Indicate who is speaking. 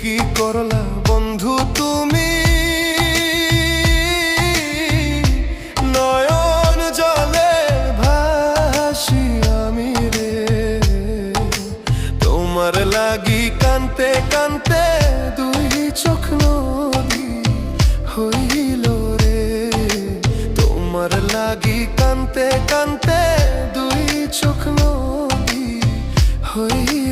Speaker 1: কি করলা বন্ধু তুমি, নয়ন জলে ভাসি আমি রে। তোমার লাগি কানতে কানতে দুই চোখ নদী হইল রে। তোমার লাগি কানতে কানতে দুই চোখ নদী হইল।